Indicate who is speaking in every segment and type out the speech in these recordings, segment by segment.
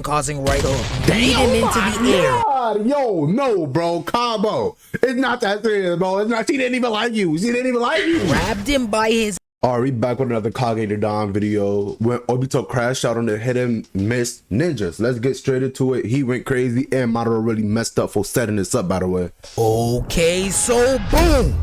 Speaker 1: causing right hook. Beat him into the air.
Speaker 2: God, yo, no, bro, combo. It's not that serious, bro. It's not. She didn't even like you. She didn't even like you.
Speaker 1: Grabbed him by his.
Speaker 2: Alright, we back with another Kage the Don video. When Obito crashed out on the hit and miss ninjas. Let's get straight into it. He went crazy and Madara really messed up for setting this up, by the way.
Speaker 1: Okay, so boom.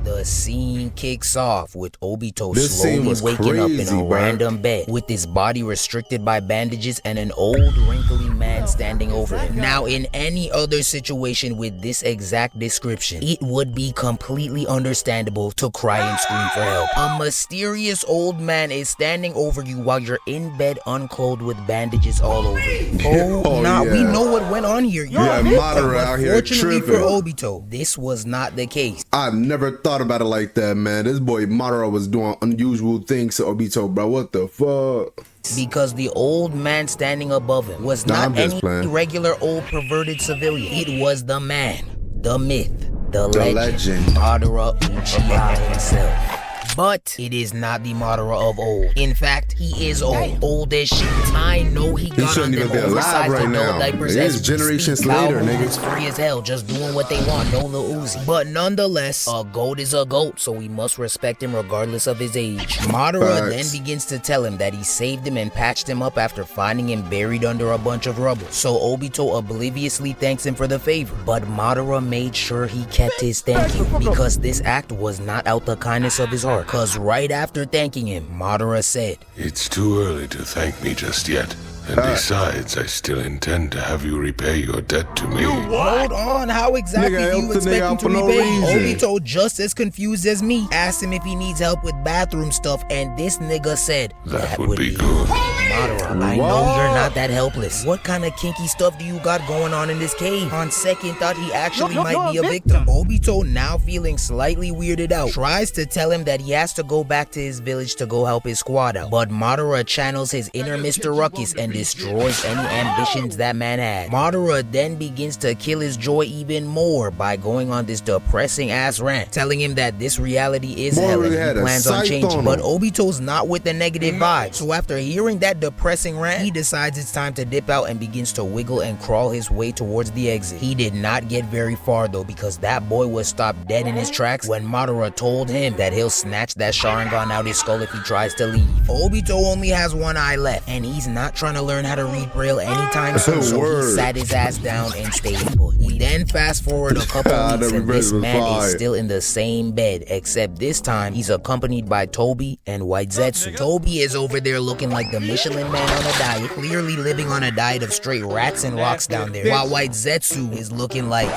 Speaker 1: The scene kicks off with Obito slowly waking up in a random bed with his body restricted by bandages and an old wrinkly man standing over him. Now, in any other situation with this exact description, it would be completely understandable to cry and scream for help. A mysterious old man is standing over you while you're in bed unclothed with bandages all over you. We know what went on here.
Speaker 2: Madara out here
Speaker 1: Fortunately
Speaker 2: tripping.
Speaker 1: for Obito, this was not the case.
Speaker 2: I never thought about it like that, man. This boy Madara was doing unusual things to Obito, bro. What the fuck?
Speaker 1: Because the old man standing above him was not any regular old perverted civilian. It was the man, the myth, the legend, Madara Uchiha himself. But it is not the Madara of old. In fact, he is old as shit. I know he got on them oversized adult diapers as
Speaker 2: generations later, niggas
Speaker 1: free as hell, just doing what they want, no Lil Uzi. But nonetheless, a goat is a goat, so we must respect him regardless of his age. Madara then begins to tell him that he saved him and patched him up after finding him buried under a bunch of rubble. So Obito obliviously thanks him for the favor. But Madara made sure he kept his thank you, because this act was not out the kindness of his heart. Cause right after thanking him, Madara said,
Speaker 3: "It's too early to thank me just yet. And besides, I still intend to have you repay your debt to me."
Speaker 1: Hold on, how exactly do you expect him to repay? Obito, just as confused as me, asked him if he needs help with bathroom stuff, and this nigga said,
Speaker 3: That would be good.
Speaker 1: Madara, I know you're not that helpless. What kind of kinky stuff do you got going on in this cave? On second thought, he actually might be a victim. Obito, now feeling slightly weirded out, tries to tell him that he has to go back to his village to go help his squad out. But Madara channels his inner Mr. Ruckus and destroys any ambitions that man had. Madara then begins to kill his joy even more by going on this depressing ass rant, telling him that this reality is hell and he plans on changing. But Obito's not with the negative vibes, so after hearing that depressing rant, he decides it's time to dip out and begins to wiggle and crawl his way towards the exit. He did not get very far though, because that boy was stopped dead in his tracks when Madara told him that he'll snatch that Sharingan out his skull if he tries to leave. Obito only has one eye left, and he's not trying to learn how to read Braille anytime soon, so he sat his ass down and stayed put. We then fast forward a couple weeks and this man is still in the same bed, except this time he's accompanied by Toby and White Zetsu. Toby is over there looking like the Michelin man on a diet, clearly living on a diet of straight rats and rocks down there, while White Zetsu is looking like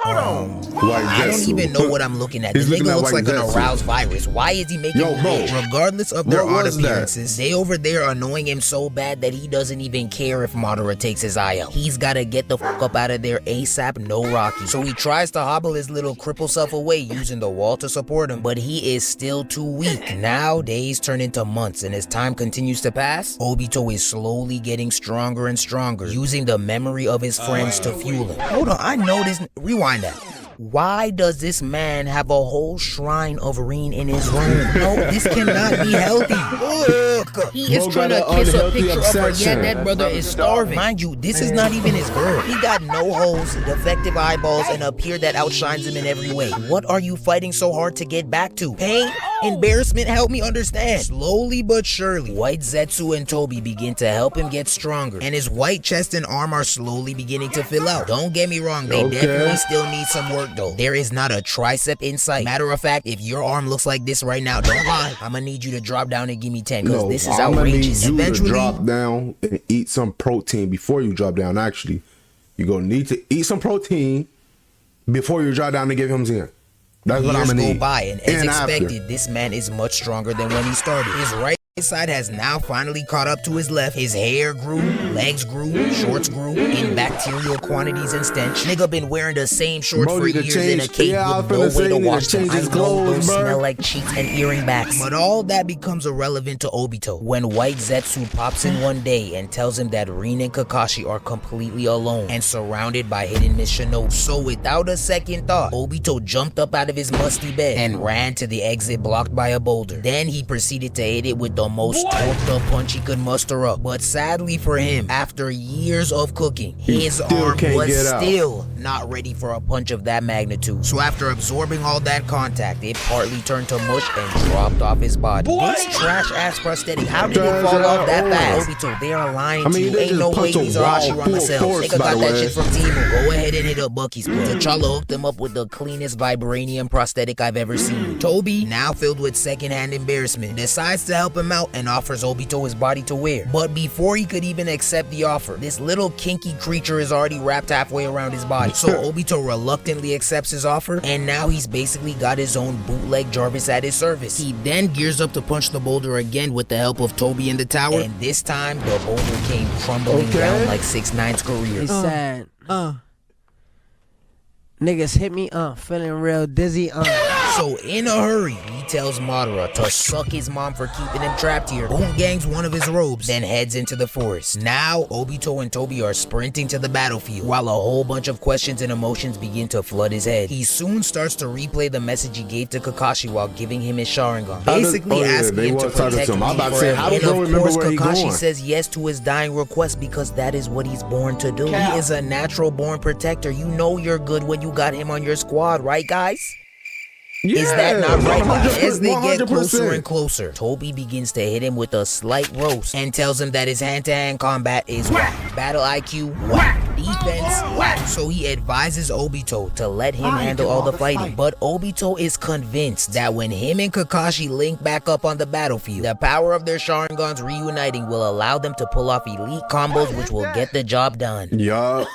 Speaker 1: I don't even know what I'm looking at. This nigga looks like an aroused virus. Why is he making me mad? Regardless of their odd appearances, they over there are annoying him so bad that he doesn't even care if Madara takes his eye out. He's gotta get the fuck up out of there ASAP, no Rocky. So he tries to hobble his little cripple self away using the wall to support him, but he is still too weak. Now days turn into months, and as time continues to pass, Obito is slowly getting stronger and stronger, using the memory of his friends to fuel him. Hold on, I know this. Rewind that. Why does this man have a whole shrine of Reen in his room? No, this cannot be healthy. Look, he is trying to kiss a picture of her, yet that brother is starving. Mind you, this is not even his girl. He got no holes, defective eyeballs, and a peer that outshines him in every way. What are you fighting so hard to get back to? Pain? Embarrassment? Help me understand. Slowly but surely, White Zetsu and Toby begin to help him get stronger, and his white chest and arm are slowly beginning to fill out. Don't get me wrong, they definitely still need some work though. There is not a tricep in sight. Matter of fact, if your arm looks like this right now, don't lie. I'ma need you to drop down and give me 10, because this is outrageous.
Speaker 2: I'm gonna need you to drop down and eat some protein before you drop down. Actually, you're gonna need to eat some protein before you drop down and give him 10. That's what I'm gonna need.
Speaker 1: Years go by, and as expected, this man is much stronger than when he started. His right side has now finally caught up to his left. His hair grew, legs grew, shorts grew in bacterial quantities and stench. Nigga been wearing the same shorts for years in a cave with no way to wash them. I know those smell like cheeks and earring backs. But all that becomes irrelevant to Obito when White Zetsu pops in one day and tells him that Rin and Kakashi are completely alone and surrounded by hidden Miss Shinobi. So without a second thought, Obito jumped up out of his musty bed and ran to the exit blocked by a boulder. Then he proceeded to hit it with the the most torqued up punch he could muster up. But sadly for him, after years of cooking, his arm was still not ready for a punch of that magnitude. So after absorbing all that contact, it partly turned to mush and dropped off his body. This trash-ass prosthetic, how did it fall off that fast? Obito, they are lying to you. Ain't no way these are Hashirama cells. Nigga got that shit from Timu. Go ahead and hit up Bucky's place. T'Challa hooked him up with the cleanest vibranium prosthetic I've ever seen. Toby, now filled with secondhand embarrassment, decides to help him out and offers Obito his body to wear. But before he could even accept the offer, this little kinky creature is already wrapped halfway around his body. So Obito reluctantly accepts his offer, and now he's basically got his own bootleg Jarvis at his service. He then gears up to punch the boulder again with the help of Toby in the tower, and this time the boulder came crumbling down like 6ix9ine's career.
Speaker 4: It's sad. Niggas hit me, feeling real dizzy,
Speaker 1: So in a hurry, he tells Madara to suck his mom for keeping him trapped here, boom gangs one of his robes, then heads into the forest. Now, Obito and Toby are sprinting to the battlefield, while a whole bunch of questions and emotions begin to flood his head. He soon starts to replay the message he gave to Kakashi while giving him his Sharingan, basically asking him to protect him for him. And of course, Kakashi says yes to his dying request because that is what he's born to do. He is a natural born protector. You know you're good when you got him on your squad, right guys?
Speaker 2: Yeah,
Speaker 1: is that not right?
Speaker 2: 100%,
Speaker 1: As they get closer
Speaker 2: 100%.
Speaker 1: and closer, Toby begins to hit him with a slight roast and tells him that his hand-to-hand combat is whack, battle IQ whack, defense whack. So he advises Obito to let him handle all the fighting. But Obito is convinced that when him and Kakashi link back up on the battlefield, the power of their Sharingans reuniting will allow them to pull off elite combos which will get the job done.
Speaker 2: Yup.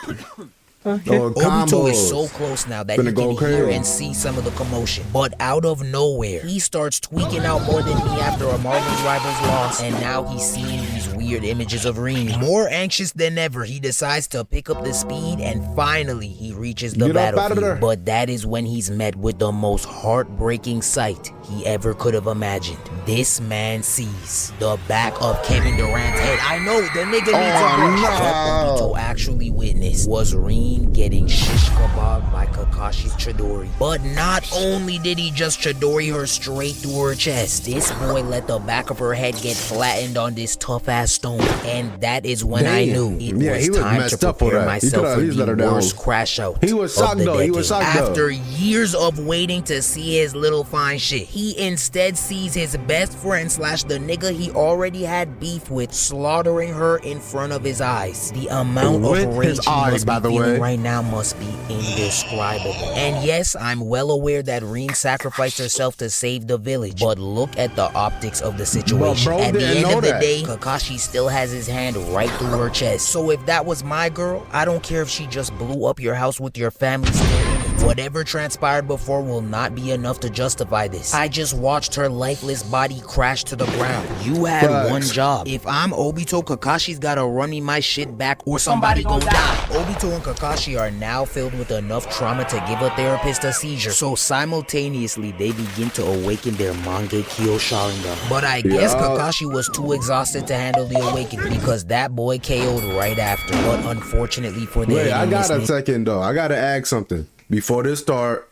Speaker 1: Obito is so close now that he can hear and see some of the commotion. But out of nowhere, he starts tweaking out more than me after a Marvel's Rivals loss, and now he's seeing these weird images of Rin. More anxious than ever, he decides to pick up the speed, and finally he reaches the battlefield. But that is when he's met with the most heartbreaking sight he ever could have imagined. This man sees the back of Kevin Durant's head. I know, the nigga needs a break. What Obito actually witnessed was Rin getting shish kebab by Kakashi's Chidori. But not only did he just Chidori her straight through her chest, this boy let the back of her head get flattened on this tough ass stone. And that is when I knew it was time to prepare myself for the worst crash out.
Speaker 2: He was shocked though. He was shocked though.
Speaker 1: After years of waiting to see his little fine shit, he instead sees his best friend slash the nigga he already had beef with slaughtering her in front of his eyes. The amount of rage he must be feeling right now must be indescribable. And yes, I'm well aware that Rin sacrificed herself to save the village, but look at the optics of the situation. At the end of the day, Kakashi still has his hand right through her chest. So if that was my girl, I don't care if she just blew up your house with your family still. Whatever transpired before will not be enough to justify this. I just watched her lifeless body crash to the ground. You had one job. If I'm Obito, Kakashi's gotta run me my shit back or somebody gon' die. Obito and Kakashi are now filled with enough trauma to give a therapist a seizure. So simultaneously, they begin to awaken their Mangekyo Sharingan. But I guess Kakashi was too exhausted to handle the awakening because that boy KO'd right after. But unfortunately for them,
Speaker 2: I got a second though. I gotta ask something. Before this start,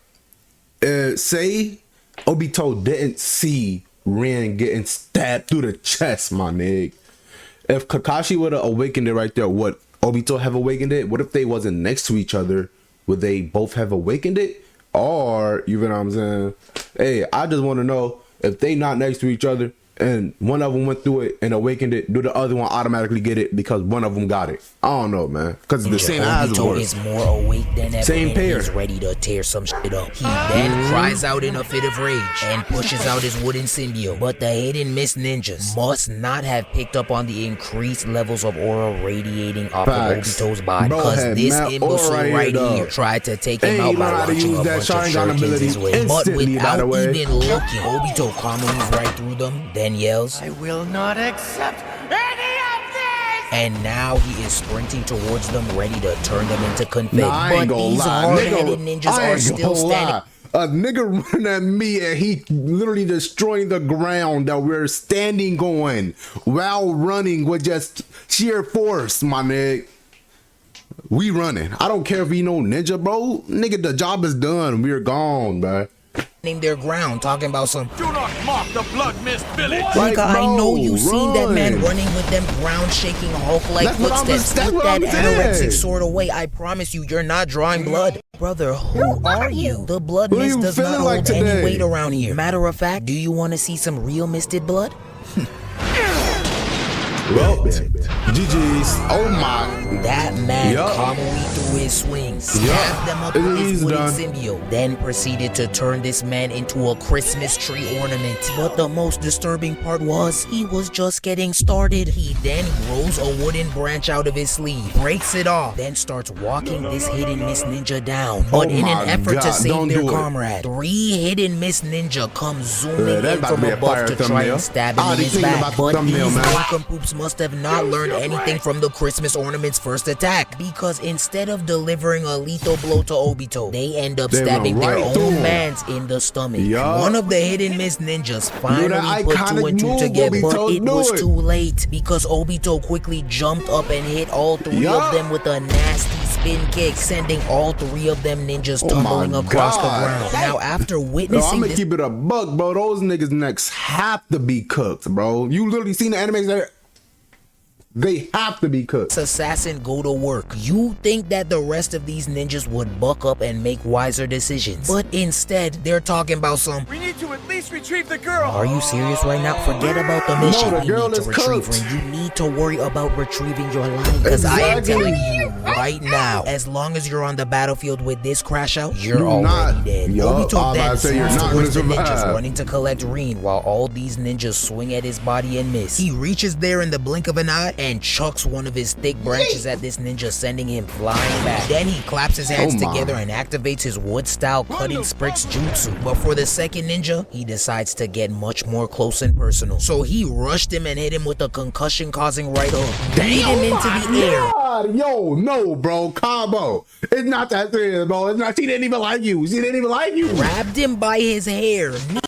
Speaker 2: say Obito didn't see Rin getting stabbed through the chest, my nigga. If Kakashi would have awakened it right there, would Obito have awakened it? What if they wasn't next to each other? Would they both have awakened it? Or, you know what I'm saying? Hey, I just want to know if they not next to each other and one of them went through it and awakened it, do the other one automatically get it because one of them got it? I don't know, man. Because it's the same eyes.
Speaker 1: Obito is more awake than ever.
Speaker 2: Same pair.
Speaker 1: He's ready to tear some shit up. He then cries out in a fit of rage and pushes out his wooden symbiote. But the hidden Miss Ninjas must not have picked up on the increased levels of aura radiating off of Obito's body. Because this imbecile right here tried to take him out by launching a bunch of shurikens his way. But without even looking, Obito calmly moves right through them, then yells,
Speaker 5: I will not accept any of this!
Speaker 1: And now he is sprinting towards them, ready to turn them into confetti.
Speaker 2: But
Speaker 1: these hard-headed ninjas are still standing.
Speaker 2: A nigga running at me and he literally destroying the ground that we're standing on while running with just sheer force, my nigga. We running. I don't care if we know ninja, bro. Nigga, the job is done. We're gone, bro.
Speaker 1: name their ground, talking about some.
Speaker 5: Do not mock the blood-mist village.
Speaker 2: Like,
Speaker 1: Nigga, I
Speaker 2: bro,
Speaker 1: know you seen that man
Speaker 2: run.
Speaker 1: running with them ground-shaking Hulk-like
Speaker 2: That's what I'm-
Speaker 1: footsteps.
Speaker 2: that's
Speaker 1: Put
Speaker 2: what
Speaker 1: that
Speaker 2: I'm saying.
Speaker 1: anorexic sword away. I promise you, you're not drawing blood. Brother, who are you? The blood
Speaker 2: Who
Speaker 1: mist
Speaker 2: you
Speaker 1: does not
Speaker 2: feeling
Speaker 1: hold
Speaker 2: like
Speaker 1: any
Speaker 2: today?
Speaker 1: weight around here. Matter of fact, do you want to see some real misted blood?
Speaker 2: Well, GG's. Oh my.
Speaker 1: That man
Speaker 2: Yup.
Speaker 1: calmly threw his swings,
Speaker 2: Yup.
Speaker 1: stabbed them up with
Speaker 2: He's
Speaker 1: his wooden
Speaker 2: done.
Speaker 1: symbiote, then proceeded to turn this man into a Christmas tree ornament. But the most disturbing part was, he was just getting started. He then grows a wooden branch out of his sleeve, breaks it off, then starts walking this hidden Miss Ninja down. But in
Speaker 2: my
Speaker 1: an effort to
Speaker 2: God,
Speaker 1: save
Speaker 2: don't
Speaker 1: their
Speaker 2: do it.
Speaker 1: comrade, 3 hidden Miss Ninja come zooming
Speaker 2: Yeah, that's
Speaker 1: in
Speaker 2: about
Speaker 1: from
Speaker 2: to be a
Speaker 1: above
Speaker 2: fire
Speaker 1: to try
Speaker 2: thumbnail.
Speaker 1: and stab him
Speaker 2: I
Speaker 1: in
Speaker 2: was
Speaker 1: his
Speaker 2: thinking
Speaker 1: back.
Speaker 2: about the
Speaker 1: But
Speaker 2: thumbnail,
Speaker 1: these
Speaker 2: man.
Speaker 1: nincompoops must have not learned anything from the Christmas ornament's first attack, because instead of delivering a lethal blow to Obito, they end up
Speaker 2: They
Speaker 1: stabbing
Speaker 2: run
Speaker 1: their
Speaker 2: right through
Speaker 1: own
Speaker 2: him.
Speaker 1: mans in the stomach.
Speaker 2: Yup.
Speaker 1: One of the hidden Miss Ninjas
Speaker 2: that
Speaker 1: finally put 2
Speaker 2: iconic
Speaker 1: and 2
Speaker 2: move,
Speaker 1: together, but
Speaker 2: Obito,
Speaker 1: it
Speaker 2: do
Speaker 1: was
Speaker 2: it.
Speaker 1: too late, because Obito quickly jumped up and hit all 3
Speaker 2: Yup.
Speaker 1: of them with a nasty spin kick, sending all 3 of them ninjas
Speaker 2: Oh my
Speaker 1: tumbling across the
Speaker 2: God.
Speaker 1: ground. Now, after
Speaker 2: Yo, I'm
Speaker 1: witnessing
Speaker 2: gonna
Speaker 1: this
Speaker 2: keep it a buck, bro. Those niggas' necks have to be cooked, bro. You literally seen the animation there? They have to be cooked.
Speaker 1: assassin go to work, you think that the rest of these ninjas would buck up and make wiser decisions. But instead, they're talking about some.
Speaker 5: We need to at least retrieve the girl.
Speaker 1: Are you serious right now? Forget about the mission.
Speaker 2: the
Speaker 1: We
Speaker 2: girl
Speaker 1: need to
Speaker 2: is
Speaker 1: retrieve
Speaker 2: cooked.
Speaker 1: her. You need to worry about retrieving your life. Because I am
Speaker 2: Exactly.
Speaker 1: telling you right now, as long as you're on the battlefield with this crash out, you're
Speaker 2: You're
Speaker 1: already
Speaker 2: not.
Speaker 1: dead.
Speaker 2: Yup,
Speaker 1: Obito
Speaker 2: I'm about
Speaker 1: then
Speaker 2: to say you're
Speaker 1: zooms
Speaker 2: not
Speaker 1: towards the
Speaker 2: gonna
Speaker 1: ninjas
Speaker 2: survive.
Speaker 1: running to collect Reen while all these ninjas swing at his body and miss. He reaches there in the blink of an eye and chucks one of his thick branches at this ninja, sending him flying back. Then he claps his hands
Speaker 2: Oh my.
Speaker 1: together and activates his wood-style cutting spricks jutsu. But for the second ninja, he decides to get much more close and personal. So he rushed him and hit him with a concussion-causing right hook. Beat him into the air.
Speaker 2: God, yo, no, bro, combo. It's not that serious, bro. It's not. She didn't even like you. She didn't even like you.
Speaker 1: Grabbed him by his hair, kneed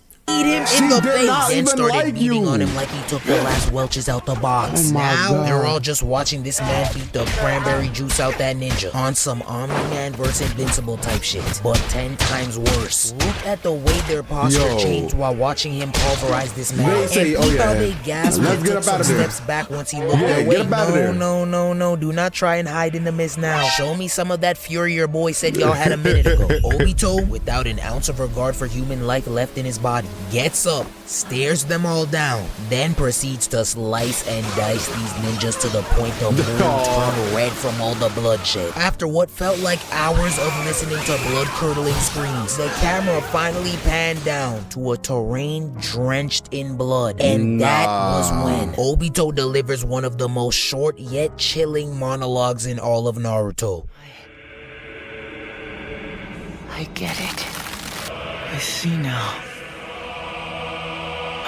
Speaker 1: him
Speaker 2: She
Speaker 1: in the
Speaker 2: did
Speaker 1: face,
Speaker 2: not
Speaker 1: then
Speaker 2: even
Speaker 1: started
Speaker 2: like
Speaker 1: beating
Speaker 2: you.
Speaker 1: on him like he took the last Welch's out the box.
Speaker 2: Oh my
Speaker 1: Now
Speaker 2: God.
Speaker 1: they're all just watching this man beat the cranberry juice out that ninja on some Omni-Man versus Invincible type shit, but 10 times worse. Look at the way their posture
Speaker 2: Yo.
Speaker 1: changed while watching him pulverize this man.
Speaker 2: They say,
Speaker 1: and
Speaker 2: oh,
Speaker 1: peep how
Speaker 2: yeah.
Speaker 1: they gasped
Speaker 2: Let's
Speaker 1: and
Speaker 2: get
Speaker 1: took
Speaker 2: up
Speaker 1: some
Speaker 2: out of there.
Speaker 1: steps back once he looked
Speaker 2: Yeah,
Speaker 1: away.
Speaker 2: get up out of there.
Speaker 1: No, do not try and hide in the mist now. Show me some of that fury your boy said y'all had a minute ago. Obito, without an ounce of regard for human life left in his body, gets up, stares them all down, then proceeds to slice and dice these ninjas to the point the moon turned red from all the bloodshed. After what felt like hours of listening to blood-curdling screams, the camera finally panned down to a terrain drenched in blood. And that was when Obito delivers one of the most short yet chilling monologues in all of Naruto.
Speaker 6: I get it. I see now.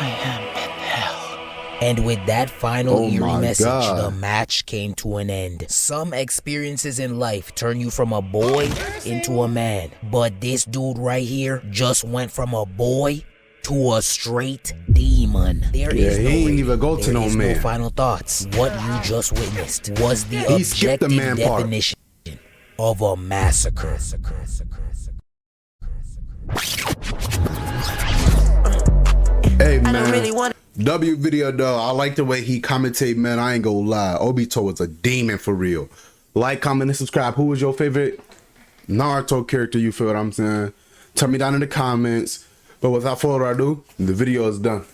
Speaker 6: I am in hell.
Speaker 1: And with that final
Speaker 2: Oh
Speaker 1: eerie
Speaker 2: my
Speaker 1: message,
Speaker 2: God.
Speaker 1: the match came to an end. Some experiences in life turn you from a boy into a man. But this dude right here just went from a boy to a straight demon. There
Speaker 2: Yeah,
Speaker 1: is no
Speaker 2: he ain't
Speaker 1: rating.
Speaker 2: even go to
Speaker 1: There
Speaker 2: no
Speaker 1: is
Speaker 2: man.
Speaker 1: no final thoughts. What you just witnessed was the
Speaker 2: He skipped the
Speaker 1: objective
Speaker 2: man part.
Speaker 1: definition of a massacre.
Speaker 2: Hey,
Speaker 6: I
Speaker 2: man.
Speaker 6: don't really want
Speaker 2: W video though. I like the way he commentate, man. I ain't gonna lie. Obito was a demon for real. Like, comment, and subscribe. Who was your favorite Naruto character? You feel what I'm saying? Tell me down in the comments. But without further ado, the video is done.